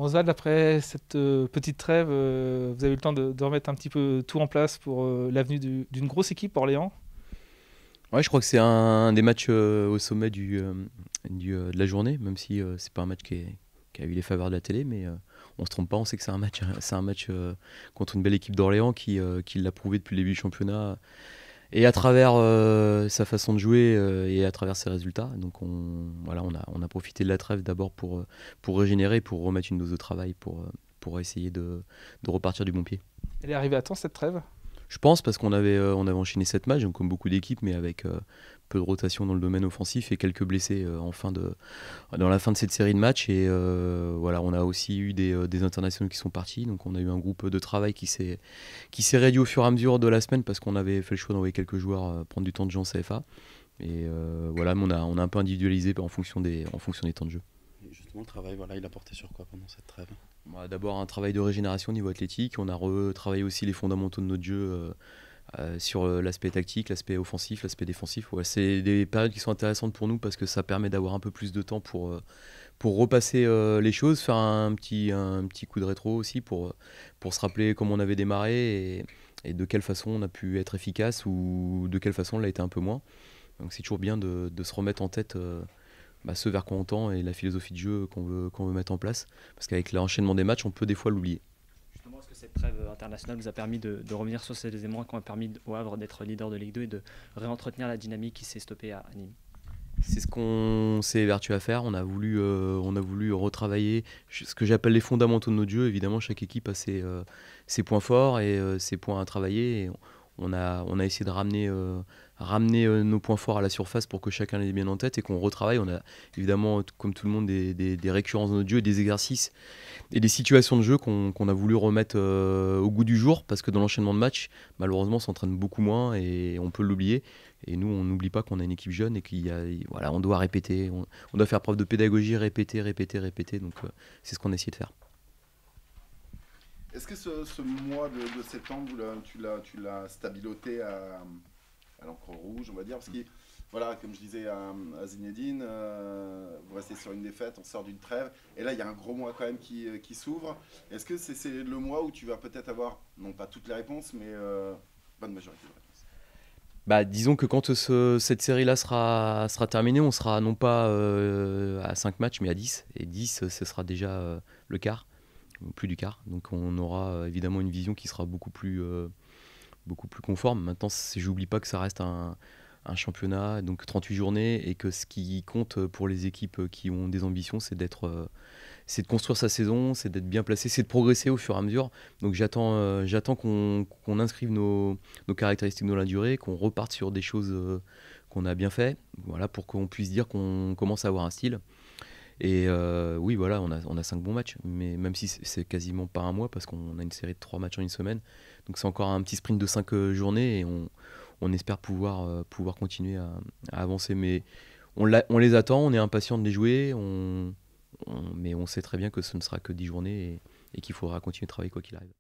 Oswald, après cette petite trêve, vous avez eu le temps de remettre un petit peu tout en place pour l'avenue d'une grosse équipe, Orléans. Ouais, je crois que c'est un des matchs au sommet de la journée, même si c'est pas un match qui a eu les faveurs de la télé, mais on se trompe pas, on sait que c'est un match contre une belle équipe d'Orléans qui l'a prouvé depuis le début du championnat, et à travers sa façon de jouer et à travers ses résultats. Donc voilà, on a profité de la trêve d'abord pour régénérer, pour remettre une dose de travail, pour essayer de repartir du bon pied. Elle est arrivée à temps cette trêve? Je pense parce qu'on avait enchaîné 7 matchs, donc comme beaucoup d'équipes, mais avec peu de rotation dans le domaine offensif et quelques blessés dans la fin de cette série de matchs. Et voilà, on a aussi eu des internationaux qui sont partis, donc on a eu un groupe de travail qui s'est réduit au fur et à mesure de la semaine parce qu'on avait fait le choix d'envoyer quelques joueurs prendre du temps de jeu en CFA. Et voilà, mais on a un peu individualisé en fonction des temps de jeu. Et justement, le travail, voilà, il a porté sur quoi pendant cette trêve? D'abord un travail de régénération au niveau athlétique, on a retravaillé aussi les fondamentaux de notre jeu sur l'aspect tactique, l'aspect offensif, l'aspect défensif. Ouais, c'est des périodes qui sont intéressantes pour nous parce que ça permet d'avoir un peu plus de temps pour repasser les choses, faire un petit coup de rétro aussi pour se rappeler comment on avait démarré et de quelle façon on a pu être efficace ou de quelle façon on l'a été un peu moins. Donc c'est toujours bien de se remettre en tête ce vers quoi on tend et la philosophie de jeu qu'on veut mettre en place. Parce qu'avec l'enchaînement des matchs, on peut des fois l'oublier. Justement, est-ce que cette trêve internationale vous a permis de revenir sur ces éléments qui ont permis au Havre d'être leader de Ligue 2 et de réentretenir la dynamique qui s'est stoppée à Nîmes? C'est ce qu'on s'est évertué à faire. On a voulu retravailler ce que j'appelle les fondamentaux de notre jeu. Évidemment, chaque équipe a ses points forts et ses points à travailler. Et on a essayé de ramener nos points forts à la surface pour que chacun les ait bien en tête et qu'on retravaille. On a évidemment, comme tout le monde, des récurrences dans notre jeu, des exercices et des situations de jeu qu'on a voulu remettre au goût du jour parce que dans l'enchaînement de matchs, malheureusement, on s'entraîne beaucoup moins et on peut l'oublier. Et nous, on n'oublie pas qu'on a une équipe jeune et voilà, on doit répéter, on doit faire preuve de pédagogie, répéter, répéter, répéter. Donc c'est ce qu'on a essayé de faire. Est-ce que ce mois de septembre, tu l'as stabiloté à l'encre rouge, on va dire? Parce que, voilà, comme je disais à Zinedine, vous restez sur une défaite, on sort d'une trêve, et là, il y a un gros mois quand même qui s'ouvre. Est-ce que c'est le mois où tu vas peut-être avoir, non pas toutes les réponses, mais bonne majorité de réponses? Disons que quand cette série-là sera terminée, on sera non pas à 5 matchs, mais à 10. Et 10, ce sera déjà le quart, ou plus du quart. Donc on aura évidemment une vision qui sera beaucoup plus conforme. Maintenant, j'oublie pas que ça reste un championnat, donc 38 journées, et que ce qui compte pour les équipes qui ont des ambitions, c'est de construire sa saison, c'est d'être bien placé, c'est de progresser au fur et à mesure. Donc j'attends qu'on inscrive nos caractéristiques dans la durée, qu'on reparte sur des choses qu'on a bien fait, voilà, pour qu'on puisse dire qu'on commence à avoir un style. Et oui, voilà, on a 5 bons matchs, mais même si c'est quasiment pas un mois, parce qu'on a une série de 3 matchs en une semaine, donc c'est encore un petit sprint de 5 journées, et on espère pouvoir continuer à avancer. Mais on les attend, on est impatient de les jouer, mais on sait très bien que ce ne sera que 10 journées et qu'il faudra continuer de travailler quoi qu'il arrive.